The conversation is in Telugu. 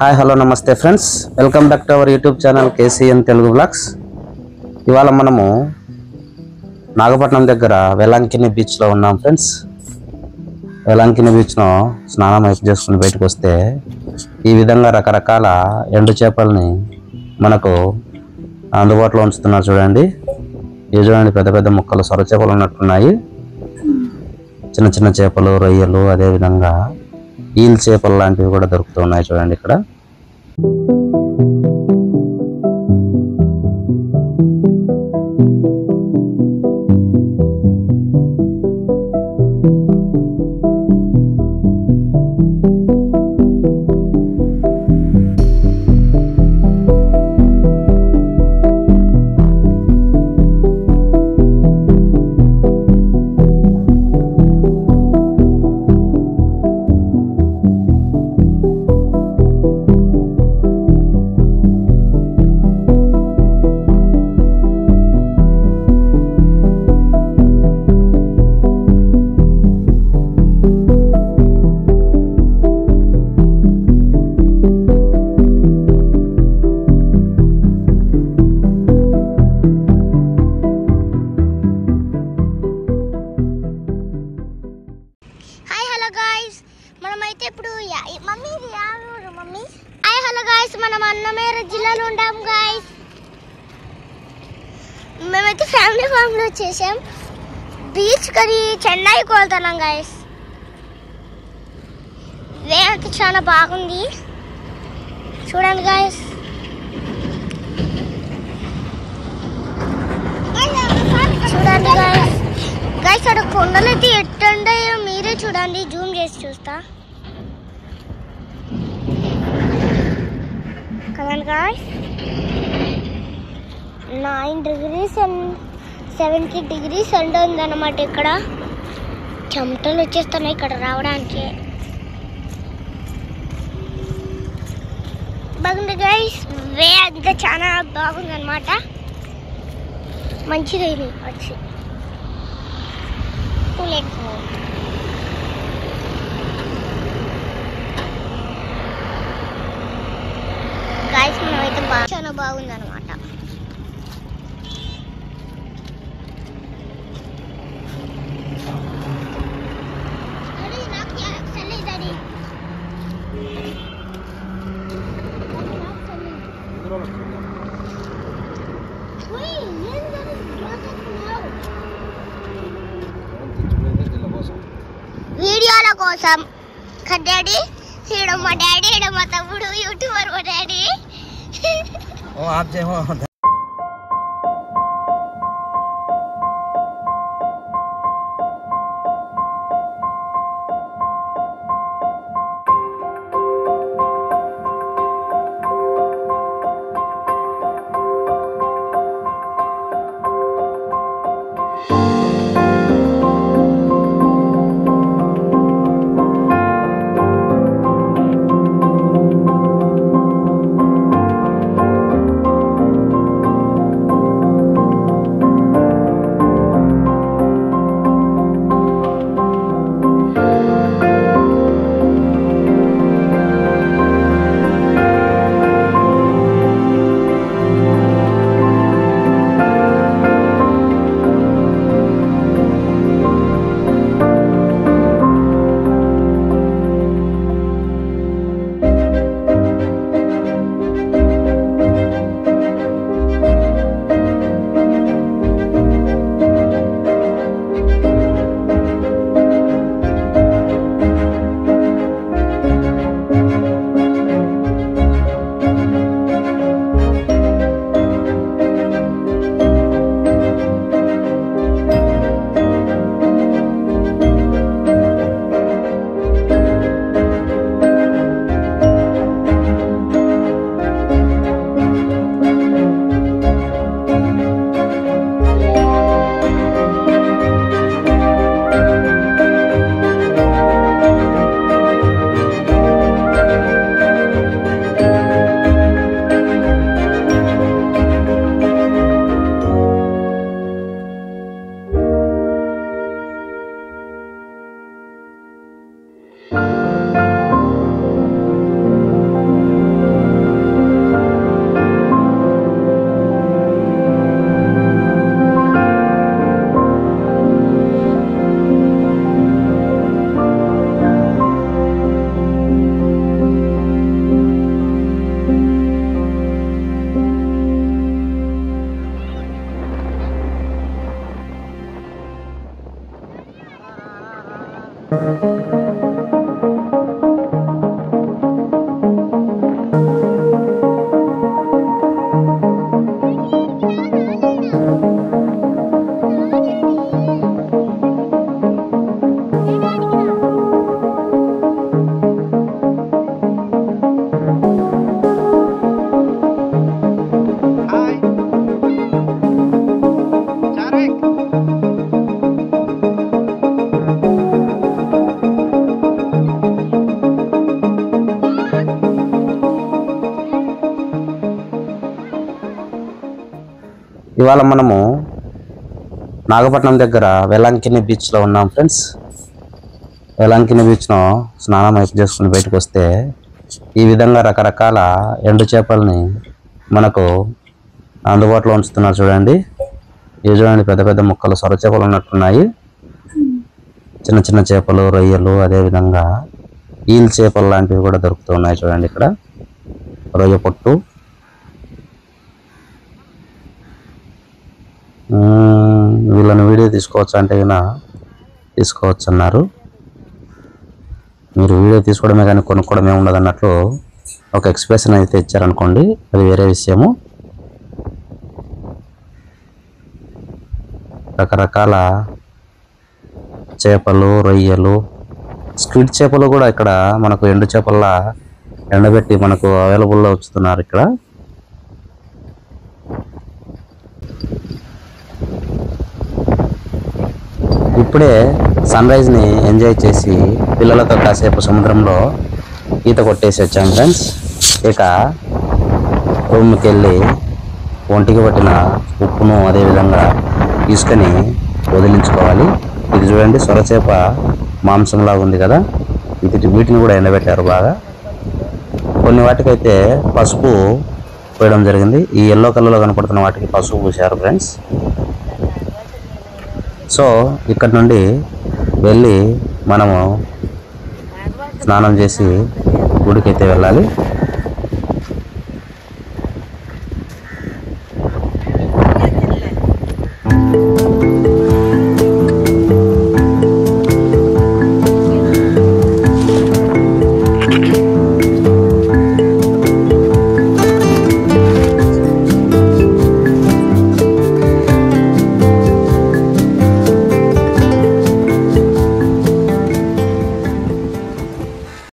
హాయ్ హలో నమస్తే friends, welcome back to our YouTube channel KCN Telugu blogs. ఇవాళ మనము నాగపట్నం దగ్గర వెలంకిని బీచ్లో ఉన్నాం ఫ్రెండ్స్. వెలంకిని బీచ్లో స్నానం చేసుకుని బయటకు వస్తే ఈ విధంగా రకరకాల ఎండు చేపల్ని మనకు అందుబాటులో ఉంచుతున్నారు. చూడండి, ఇవి చూడండి, పెద్ద పెద్ద ముక్కలు సొర చేపలు ఉన్నట్టున్నాయి. చిన్న చిన్న చేపలు, రొయ్యలు, అదేవిధంగా ఈల్ చేపలు లాంటివి కూడా దొరుకుతున్నాయి. చూడండి ఇక్కడ మనం అన్నమయ్య జిల్లాలో ఉంటాం గాయస్. మేమైతే ఫ్యామిలీ ఫామ్లో వచ్చేసాం. బీచ్ కది చెన్నైకి వెళ్తున్నాం గాయస్. వే అయితే చాలా బాగుంది, చూడండి గాయస్. చూడండి గాయస్, గాయస్ అక్కడ కొండలు అయితే ఎట్టుంటాయో మీరే చూడండి, జూమ్ చేసి చూస్తా కదండి గాయస్. 9 degrees and 70 degrees ఎండ ఉందన్నమాట. ఇక్కడ చెమటలు వచ్చేస్తున్నాయి ఇక్కడ రావడానికి. బాగుంది గాయస్, వే అంతా చాలా బాగుంది అనమాట. మంచిది ఇది వచ్చి గాయస్, మనమైతే చాలా బాగుంది అనమాట. వీడియోల కోసం డాడీ, ఈడ మా డాడీ, ఈడ మా తమ్ముడు యూట్యూబర్ మా డాడీ. ఇవాళ మనము నాగపట్నం దగ్గర వెలంకిని బీచ్లో ఉన్నాం ఫ్రెండ్స్. వెలంకిని బీచ్లో స్నానం అయిపోయి చేసుకుని బయటకు వస్తే ఈ విధంగా రకరకాల ఎండు చేపల్ని మనకు అందుబాటులో ఉంచుతున్నారు. చూడండి, ఇవి చూడండి, పెద్ద పెద్ద ముక్కలు సొర చేపలు ఉన్నట్టున్నాయి. చిన్న చిన్న చేపలు, రొయ్యలు, అదేవిధంగా ఈల్ చేపలు లాంటివి కూడా దొరుకుతూ ఉన్నాయి. చూడండి, ఇక్కడ రొయ్య పొట్టు, వీళ్ళని వీడియో తీసుకోవచ్చు అంటే తీసుకోవచ్చు అన్నారు. మీరు వీడియో తీసుకోవడమే కానీ కొనుక్కోవడమే ఉండదు అన్నట్లు ఒక ఎక్స్ప్రెషన్ అయితే ఇచ్చారనుకోండి, అది వేరే విషయము. రకరకాల చేపలు, రొయ్యలు, స్క్విడ్ చేపలు కూడా ఇక్కడ మనకు ఎండు చేపల్లా ఎండబెట్టి మనకు అవైలబుల్లో ఉంచుతున్నారు. ఇక్కడ ఇప్పుడే సన్ రైజ్ని ఎంజాయ్ చేసి పిల్లలతో కాసేపు సముద్రంలో ఈత కొట్టేసి వచ్చాం ఫ్రెండ్స్. ఇక రూమ్కి వెళ్ళి ఒంటికి పట్టిన ఉప్పును అదేవిధంగా తీసుకొని వదిలించుకోవాలి. ఇది చూడండి, సొరచేప మాంసంలాగా ఉంది కదా, వీటిని కూడా ఎండబెట్టారు బాగా. కొన్ని వాటికైతే పసుపు పోయడం జరిగింది. ఈ ఎల్లో కలర్లో కనపడుతున్న వాటికి పసుపు పూసారు ఫ్రెండ్స్. సో ఇక్కడ నుండి వెళ్ళి మనము స్నానం చేసి గుడికి అయితే వెళ్ళాలి.